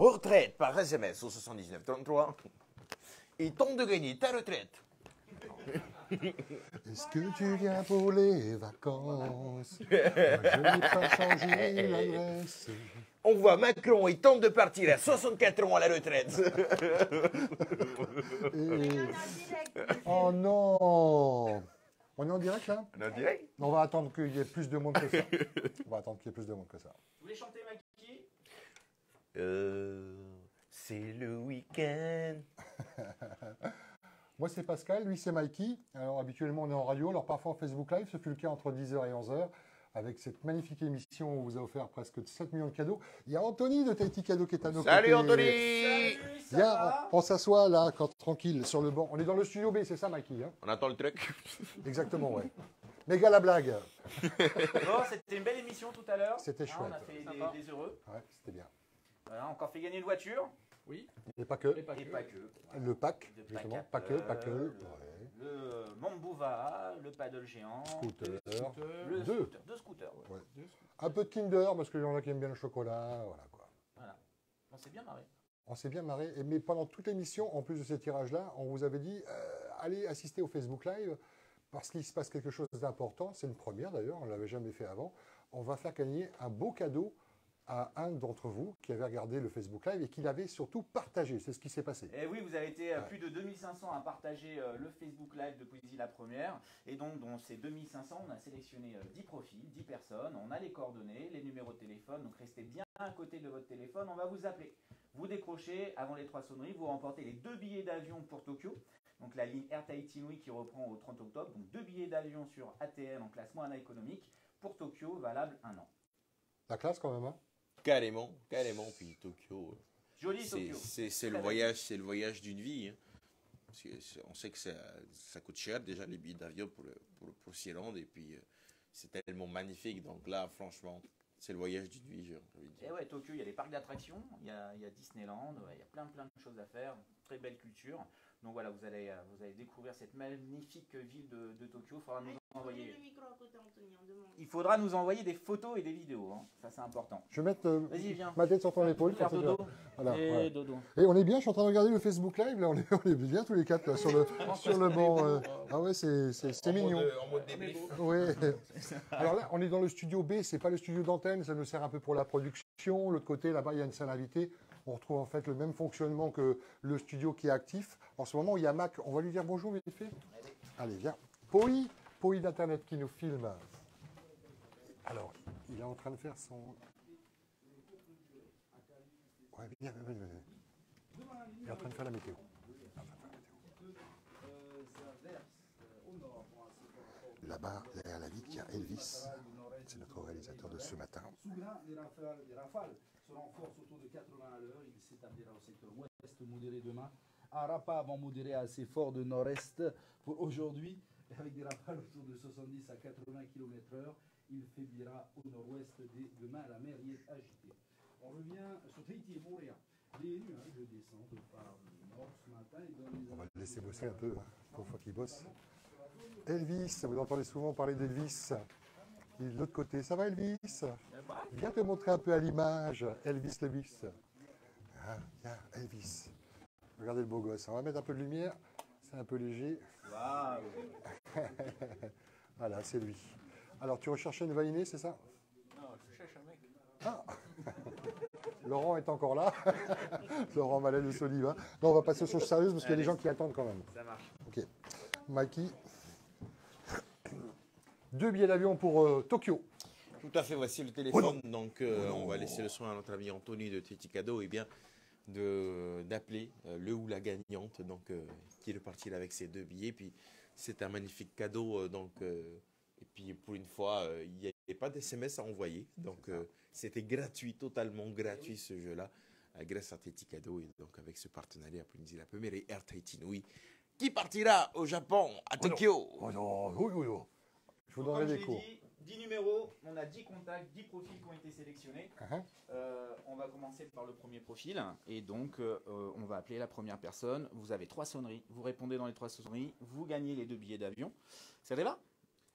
Retraite par SMS au 7933. Il tente de gagner ta retraite. Est-ce que tu viens pour les vacances? Moi, je n'ai pas changé l'adresse. On voit Macron, il tente de partir à 64 ans à la retraite. Oh non! On est en direct là? On est en direct? On va attendre qu'il y ait plus de monde que ça. On va attendre qu'il y ait plus de monde que ça. Vous voulez chanter Maki? C'est le week-end. Moi c'est Pascal, lui c'est Mikey. Alors habituellement on est en radio, alors parfois en Facebook Live, ce fut le cas entre 10h et 11h. Avec cette magnifique émission, on vous a offert presque 7 millions de cadeaux. Il y a Anthony de Tahiti Cadeau qui est à nos côtés. Salut Anthony! Salut, ça Viens, va on s'assoit là, tranquille, sur le banc. On est dans le studio B, c'est ça Mikey hein? On attend le truc. Exactement, ouais. Méga la blague. Bon, c'était une belle émission tout à l'heure. C'était chouette. On a fait des heureux. Ouais, c'était bien. Voilà, encore fait gagner une voiture. Oui. Et pas que. Et pas que. Le pack, Le justement. pack Pas que, pas que. le, Ouais. le Mambouva, le paddle géant. Scooter. Le Deux. scooter. Deux scooters. Ouais. Ouais. Un peu de Kinder, parce qu'il y en a qui aiment bien le chocolat. Voilà quoi. Voilà. On s'est bien marré. On s'est bien marré. Mais pendant toute l'émission, en plus de ces tirages-là, on vous avait dit allez assister au Facebook Live parce qu'il se passe quelque chose d'important. C'est une première d'ailleurs, on ne l'avait jamais fait avant. On va faire gagner un beau cadeau à un d'entre vous qui avait regardé le Facebook Live et qui l'avait surtout partagé. C'est ce qui s'est passé. Et oui, vous avez été plus de 2500 à partager le Facebook Live de Poésie la première. Et donc, dans ces 2500, on a sélectionné 10 profils, 10 personnes. On a les coordonnées, les numéros de téléphone. Donc, restez bien à côté de votre téléphone. On va vous appeler. Vous décrochez avant les 3 sonneries. Vous remportez les 2 billets d'avion pour Tokyo. Donc, la ligne Air Tahiti Nui qui reprend au 30 octobre. Donc, 2 billets d'avion sur ATL en classe moyenne économique pour Tokyo, valable 1 an. La classe quand même, hein? Carrément. Puis Tokyo. Joli Tokyo. C'est le voyage d'une vie. Hein. Parce que on sait que ça coûte cher déjà les billets d'avion pour s'y rendre. Et puis c'est tellement magnifique. Donc là, franchement, c'est le voyage d'une vie, j'ai envie de dire. Et ouais, Tokyo, il y a les parcs d'attractions, il y a Disneyland, il y a plein de choses à faire, très belle culture. Donc voilà, vous allez découvrir cette magnifique ville de Tokyo. Il faudra nous envoyer des photos et des vidéos, hein. Ça c'est important. Je vais mettre Vas-y, viens. ma tête sur ton épaule. Faire comme ça, dodo. voilà, Et ouais. dodo. Et on est bien, je suis en train de regarder le Facebook Live, là, on est bien tous les quatre là, sur le banc. Ah ouais, c'est mignon. En mode débrief. Ouais. Alors là, on est dans le studio B, c'est pas le studio d'antenne, ça nous sert un peu pour la production. L'autre côté, là-bas, il y a une salle invitée. On retrouve en fait le même fonctionnement que le studio qui est actif. En ce moment, il y a Mac. On va lui dire bonjour, vite fait. Allez, viens. Poi d'Internet qui nous filme. Alors, il est en train de faire son... Ouais, viens. Il est en train de faire la météo. Là-bas, derrière la vitre, il y a Elvis. C'est notre réalisateur de ce matin. Sougra, les rafales se renforcent autour de 80 à l'heure. Il s'établira au secteur ouest modéré demain. Arapa vent modéré à assez fort de nord-est pour aujourd'hui, avec des rafales autour de 70 à 80 km/h. Il faiblira au nord-ouest dès demain. La mer y est agitée. On revient sur Tahiti et Moorea. Des nuages descendent par le nord ce matin. On va le laisser bosser un peu, pour fois qu'il bosse. Elvis, vous entendez souvent parler d'Elvis. Il est de l'autre côté. Ça va Elvis? Viens te montrer un peu à l'image. Elvis le bus. Ah, viens, Elvis. Regardez le beau gosse. On va mettre un peu de lumière. C'est un peu léger. Waouh. Voilà, c'est lui. Alors, tu recherchais une valinée, c'est ça? Non, je cherche un mec. Ah. Laurent est encore là. Laurent Mallet de Soliva. Non, on va passer aux choses sérieuses parce qu'il y a des gens qui attendent quand même. Ça marche. Ok. Mikey. 2 billets d'avion pour Tokyo. Tout à fait, voici le téléphone. Donc, on va laisser le soin à notre ami Anthony de Tahiti Cadeau d'appeler le ou la gagnante qui repartira avec ses 2 billets. Puis, c'est un magnifique cadeau. Et puis, pour une fois, il n'y avait pas d'SMS à envoyer. Donc, c'était gratuit, totalement gratuit ce jeu-là, grâce à Tahiti Cadeau. Et donc, avec ce partenariat, pour nous dire la première et Air Tahiti Nui, qui partira au Japon, à Tokyo. Oh non, oui. Je vous donnerai Comme des je cours. l'ai dit, 10 numéros, on a 10 contacts, 10 profils qui ont été sélectionnés. On va commencer par le premier profil. Et donc, on va appeler la première personne. Vous avez 3 sonneries. Vous répondez dans les 3 sonneries. Vous gagnez les 2 billets d'avion. Ça va?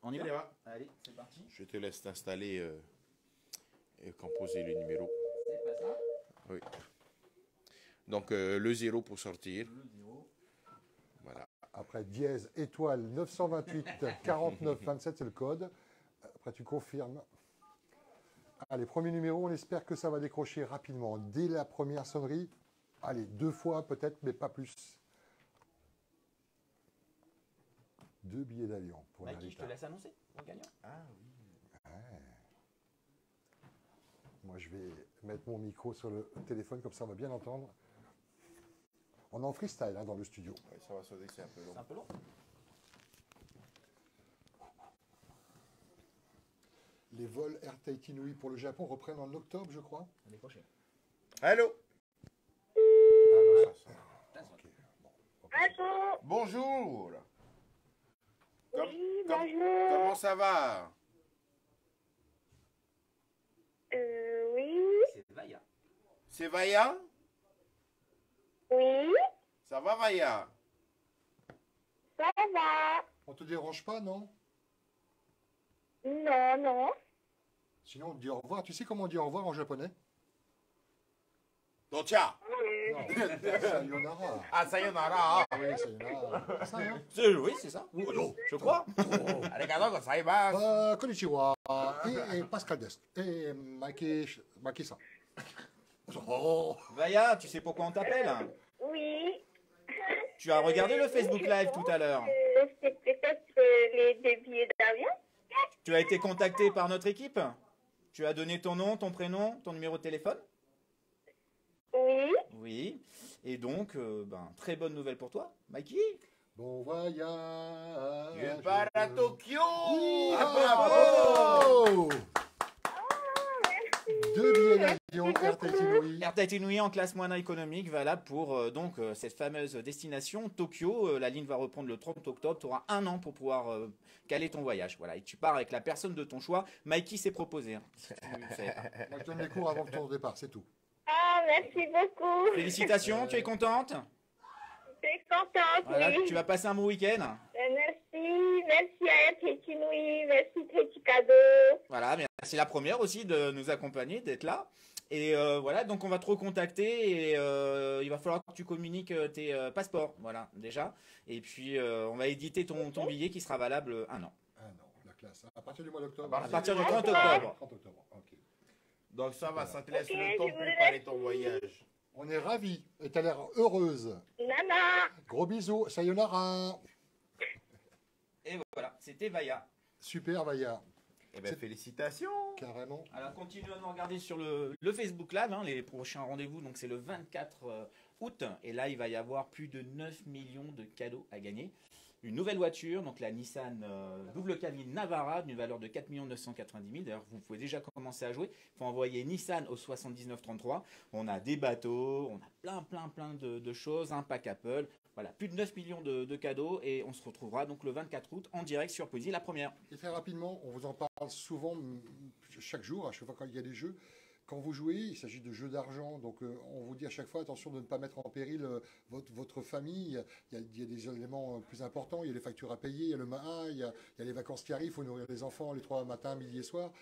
On y va? Allez, c'est parti. Je te laisse t'installer et composer le numéro. C'est pas ça? Oui. Donc le 0 pour sortir. Le 0. Voilà. Après dièse, étoile, 928, 49, 27, c'est le code. Après, tu confirmes. Allez, premier numéro, on espère que ça va décrocher rapidement. Dès la première sonnerie, allez, 2 fois peut-être, mais pas plus. 2 billets d'avion pour la Mikey, je te Rita. laisse annoncer le gagnant. Ah oui. Moi, je vais mettre mon micro sur le téléphone, comme ça, on va bien entendre. On est en freestyle hein, dans le studio. Ouais, ça va sauter, c'est un peu long. C'est un peu long. Les vols Air Tahiti Nui pour le Japon reprennent en octobre, je crois. L'année prochaine. Allô? Ah, non, ça. Ok, bon, on va passer. Allô. Bonjour. Oui, com- bonjour. Comment ça va? Oui. C'est Vaya. C'est Vaya? Oui. Ça va Vaya? Ça va. On te dérange pas, non? Non, non. Sinon, on te dit au revoir. Tu sais comment on dit au revoir en japonais? Docha. Non, sayonara. Ah, sayonara. Ah oui, sayonara. C'est ça, hein? Oui, c'est ça. Je crois. Arigato gozaimasu. Konnichiwa. Et Pascal desu. Et Maki-san. Oh. Vaya, tu sais pourquoi on t'appelle? Oui. Tu as regardé le Facebook Live tout à l'heure. C'est peut-être les deux billets d'avion. Tu as été contacté par notre équipe? Tu as donné ton nom, ton prénom, ton numéro de téléphone? Oui. Oui. Et donc, très bonne nouvelle pour toi, Mikey. Bon voyage. Tu pars à Tokyo. Bravo! Merci. 2 billets d'avion Air Tahiti Nui. Air Tahiti Nui en classe moyenne économique, valable pour cette fameuse destination Tokyo. La ligne va reprendre le 30 octobre. Tu auras 1 an pour pouvoir caler ton voyage. Voilà. Et tu pars avec la personne de ton choix. Mikey s'est proposé. Hein. Moi, je donne les cours avant le tour de départ, c'est tout. Ah, merci beaucoup. Félicitations, tu es contente? Je suis contente, Voilà, oui. tu vas passer un bon week-end. Merci. Merci à Tahiti Nui. Merci Tahiti Cadeau. Voilà, c'est la première aussi de nous accompagner, d'être là. Et voilà, donc on va te recontacter et il va falloir que tu communiques tes passeports, voilà, déjà. Et puis on va éditer ton billet qui sera valable 1 an. Ah non, la classe. À partir du mois d'octobre. À partir du 30 octobre. 30 octobre, ok. Donc ça va, ça te laisse Ok, le temps je de vous préparer laisse. ton voyage. On est ravis. Et t'as l'air heureuse. Nana. Gros bisous. Sayonara. Et voilà, c'était Vaya. Super, Vaya. Eh bien, félicitations. Carrément. Alors continue à nous regarder sur le Facebook Live, hein, les prochains rendez-vous, donc c'est le 24 août. Et là, il va y avoir plus de 9 millions de cadeaux à gagner. Une nouvelle voiture, donc la Nissan double cabine Navara, d'une valeur de 4 990 000. D'ailleurs, vous pouvez déjà commencer à jouer. Il faut envoyer Nissan au 7933. On a des bateaux, on a plein de choses, un pack Apple. Voilà, plus de 9 millions de cadeaux et on se retrouvera donc le 24 août en direct sur Poésie, la première. Et très rapidement, on vous en parle souvent, chaque jour, à chaque fois quand il y a des jeux. Quand vous jouez, il s'agit de jeux d'argent, donc on vous dit à chaque fois attention de ne pas mettre en péril votre famille. Il y a des éléments plus importants, il y a les factures à payer, il y a le MAA, il y a les vacances qui arrivent, il faut nourrir les enfants les 3 matins, midi et soir.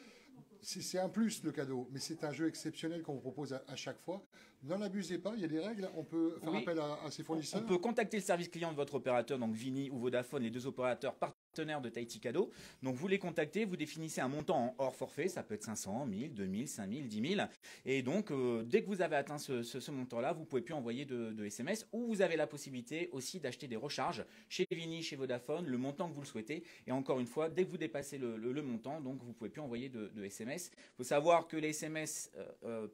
C'est un plus le cadeau, mais c'est un jeu exceptionnel qu'on vous propose à chaque fois. N'en abusez pas, il y a des règles, on peut faire Oui. appel à ses fournisseurs. On peut contacter le service client de votre opérateur, donc Vini ou Vodafone, les 2 opérateurs partenaires de Tahiti Cadeau. Donc vous les contactez, vous définissez un montant en hors forfait, ça peut être 500, 1000, 2000, 5000, 10 000. Et donc dès que vous avez atteint ce montant-là, vous pouvez plus envoyer de SMS ou vous avez la possibilité aussi d'acheter des recharges chez Vini, chez Vodafone, le montant que vous le souhaitez. Et encore une fois, dès que vous dépassez le montant, donc vous pouvez plus envoyer de SMS. Il faut savoir que les SMS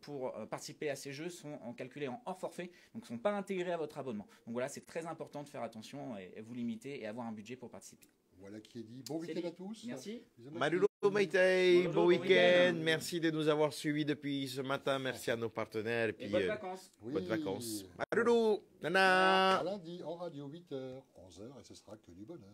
pour participer à ces jeux sont calculés en hors forfait, donc ne sont pas intégrés à votre abonnement. Donc voilà, c'est très important de faire attention et vous limiter et avoir un budget pour participer. Voilà qui est dit. Bon C'est week-end dit. à tous. Merci. Bisous, Maruru Maite, Bonjour, bon bon week-end. week-end. Merci de nous avoir suivis depuis ce matin. Merci à nos partenaires. Et Et puis, bonnes vacances. Oui. bonnes vacances. Maruru, nana. À lundi en radio 8h, 11h et ce sera que du bonheur.